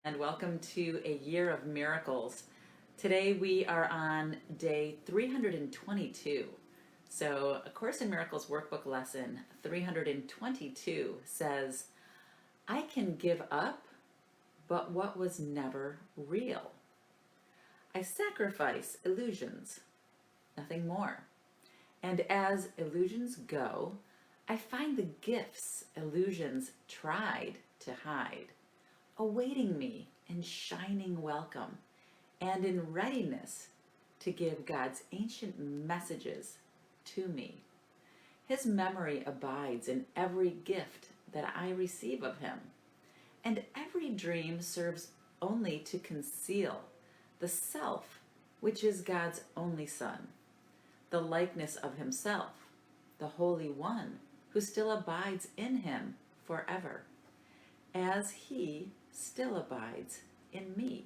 And welcome to a year of miracles. Today we are on day 322. So, A Course in Miracles workbook lesson 322 says, I can give up, but what was never real. I sacrifice illusions, nothing more. And as illusions go, I find the gifts illusions tried to hide, awaiting me in shining welcome and in readiness to give God's ancient messages to me. His memory abides in every gift that I receive of him, and every dream serves only to conceal the self which is God's only Son, the likeness of himself, the Holy One who still abides in him forever, as he still abides in me.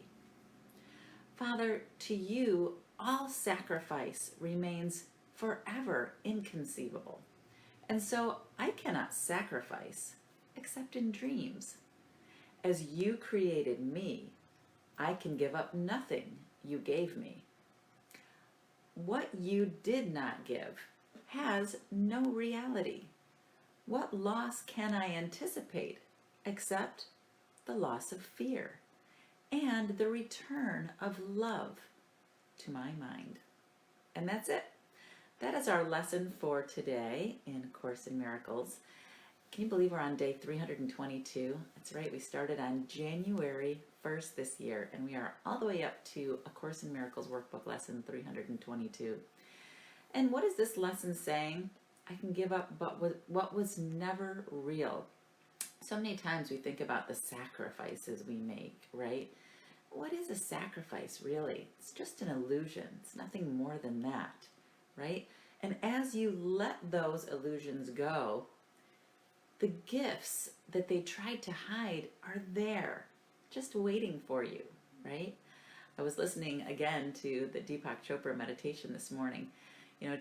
Father, to you all sacrifice remains forever inconceivable, and so I cannot sacrifice except in dreams. As you created me, I can give up nothing you gave me. What you did not give has no reality. What loss can I anticipate except the loss of fear and the return of love to my mind? And that's it. That is our lesson for today in Course in Miracles. Can you believe we're on day 322? That's right, we started on January 1st this year, and we are all the way up to A Course in Miracles workbook lesson 322. And what is this lesson saying? I can give up but what was never real. So many times we think about the sacrifices we make, right? What is a sacrifice really? It's just an illusion. It's nothing more than that, right? And as you let those illusions go, the gifts that they tried to hide are there, just waiting for you, right? I was listening again to the Deepak Chopra meditation this morning,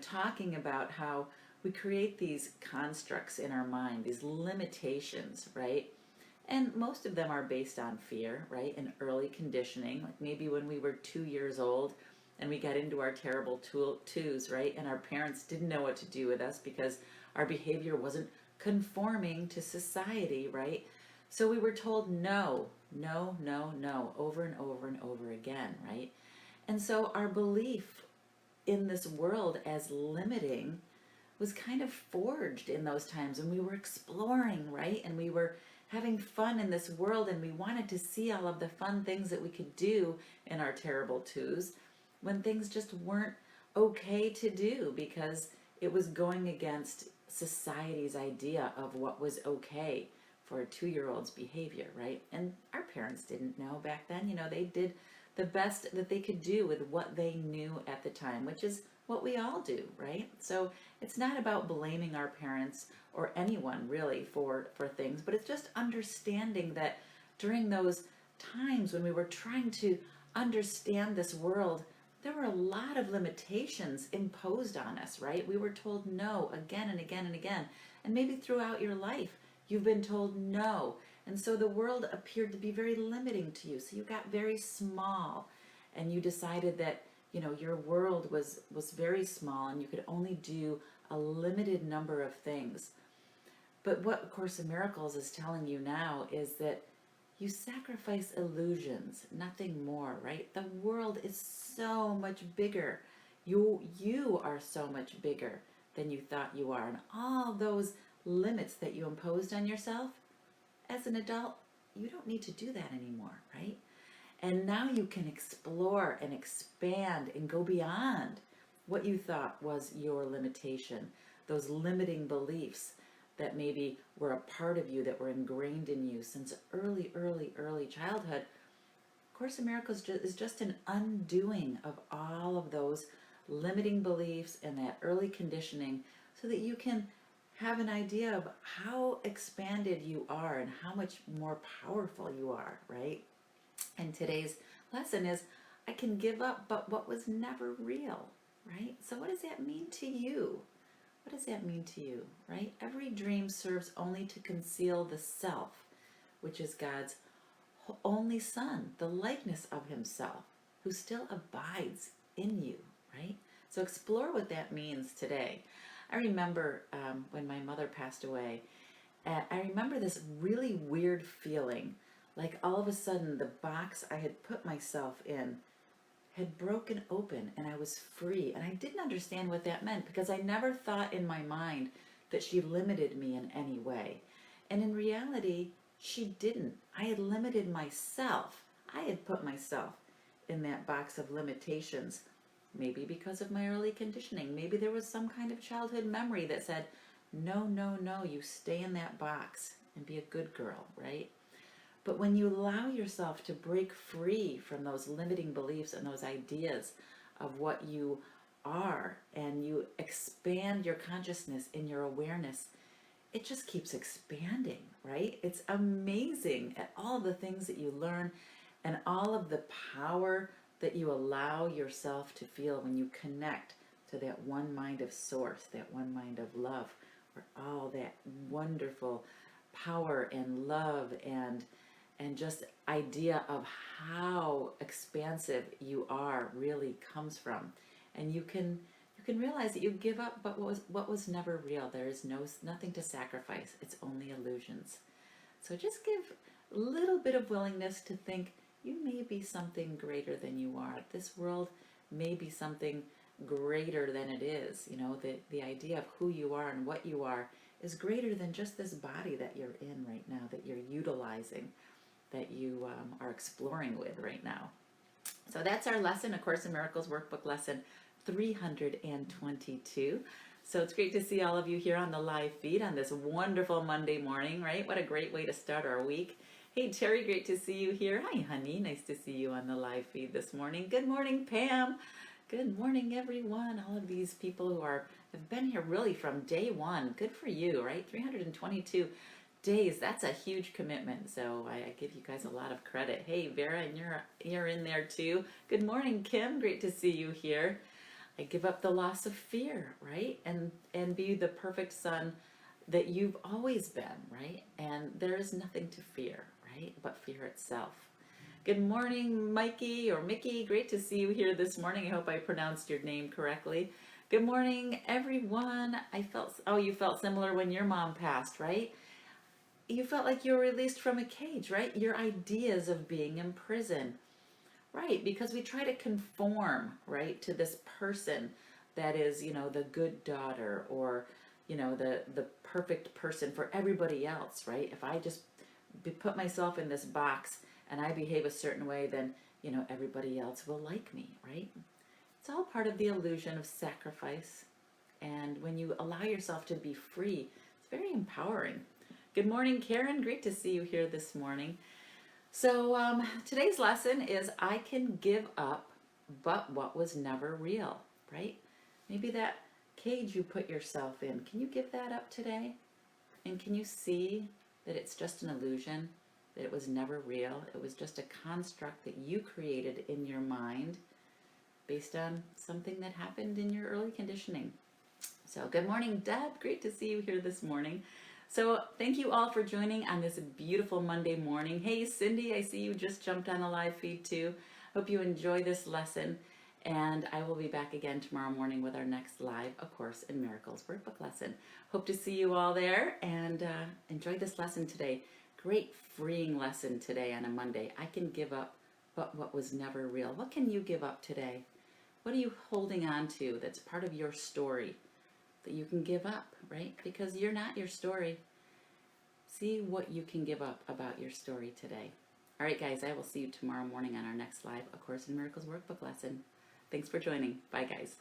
talking about how we create these constructs in our mind, these limitations, right? And most of them are based on fear, right? And early conditioning, like maybe when we were 2 years old and we got into our terrible twos, right? And our parents didn't know what to do with us because our behavior wasn't conforming to society, right? So we were told no, no, no, no, over and over and over again, right? And so our belief in this world as limiting was kind of forged in those times when we were exploring, right? And we were having fun in this world, and we wanted to see all of the fun things that we could do in our terrible twos when things just weren't okay to do because it was going against society's idea of what was okay for a 2-year-old's behavior, right? And our parents didn't know back then. They did the best that they could do with what they knew at the time, which is what we all do, right? So it's not about blaming our parents or anyone really for things, but it's just understanding that during those times when we were trying to understand this world, there were a lot of limitations imposed on us, right? We were told no again and again and again. And maybe throughout your life, you've been told no. And so the world appeared to be very limiting to you. So you got very small and you decided that, your world was very small and you could only do a limited number of things. But what A Course in Miracles is telling you now is that you sacrifice illusions, nothing more, right? The world is so much bigger. You are so much bigger than you thought you are. And all those limits that you imposed on yourself, as an adult, you don't need to do that anymore, right? And now you can explore and expand and go beyond what you thought was your limitation, those limiting beliefs that maybe were a part of you, that were ingrained in you since early childhood. Course in Miracles is just an undoing of all of those limiting beliefs and that early conditioning so that you can have an idea of how expanded you are and how much more powerful you are, right? And today's lesson is, I can give up but what was never real, right? So what does that mean to you? What does that mean to you, right? Every dream serves only to conceal the self, which is God's only Son, the likeness of himself, who still abides in you, right? So explore what that means today. I remember when my mother passed away, I remember this really weird feeling, like all of a sudden the box I had put myself in had broken open and I was free. And I didn't understand what that meant because I never thought in my mind that she limited me in any way. And in reality, she didn't. I had limited myself. I had put myself in that box of limitations. Maybe because of my early conditioning. Maybe there was some kind of childhood memory that said, no, no, no, you stay in that box and be a good girl, right? But when you allow yourself to break free from those limiting beliefs and those ideas of what you are, and you expand your consciousness and your awareness, it just keeps expanding, right? It's amazing at all the things that you learn and all of the power that you allow yourself to feel when you connect to that one mind of source, that one mind of love, where all that wonderful power and love and just idea of how expansive you are really comes from. And you can realize that you give up but what was never real. There is nothing to sacrifice. It's only illusions. So just give a little bit of willingness to think you may be something greater than you are. This world may be something greater than it is. You know, the idea of who you are and what you are is greater than just this body that you're in right now, that you're utilizing, that you are exploring with right now. So that's our lesson, A Course in Miracles workbook lesson 322. So it's great to see all of you here on the live feed on this wonderful Monday morning, right? What a great way to start our week. Hey, Terry, great to see you here. Hi, honey. Nice to see you on the live feed this morning. Good morning, Pam. Good morning, everyone. All of these people who have been here really from day one. Good for you, right? 322 days. That's a huge commitment. So I give you guys a lot of credit. Hey, Vera, and you're in there too. Good morning, Kim. Great to see you here. I give up the loss of fear, right? And be the perfect son that you've always been, right? And there is nothing to fear, right? But fear itself. Good morning, Mikey or Mickey. Great to see you here this morning. I hope I pronounced your name correctly. Good morning, everyone. You felt similar when your mom passed, right? You felt like you were released from a cage, right? Your ideas of being in prison, right? Because we try to conform, right, to this person that is, the good daughter or, the perfect person for everybody else, right? If I just put myself in this box and I behave a certain way, then, everybody else will like me, right? It's all part of the illusion of sacrifice. And when you allow yourself to be free, it's very empowering. Good morning, Karen. Great to see you here this morning. So today's lesson is I can give up but what was never real, right? Maybe that cage you put yourself in, can you give that up today? And can you see that it's just an illusion, that it was never real? It was just a construct that you created in your mind based on something that happened in your early conditioning. So good morning, Deb. Great to see you here this morning. So thank you all for joining on this beautiful Monday morning. Hey, Cindy, I see you just jumped on the live feed too. Hope you enjoy this lesson. And I will be back again tomorrow morning with our next live A Course in Miracles workbook lesson. Hope to see you all there and enjoy this lesson today. Great freeing lesson today on a Monday. I can give up what was never real. What can you give up today? What are you holding on to that's part of your story that you can give up, right? Because you're not your story. See what you can give up about your story today. All right, guys, I will see you tomorrow morning on our next live A Course in Miracles workbook lesson. Thanks for joining. Bye, guys.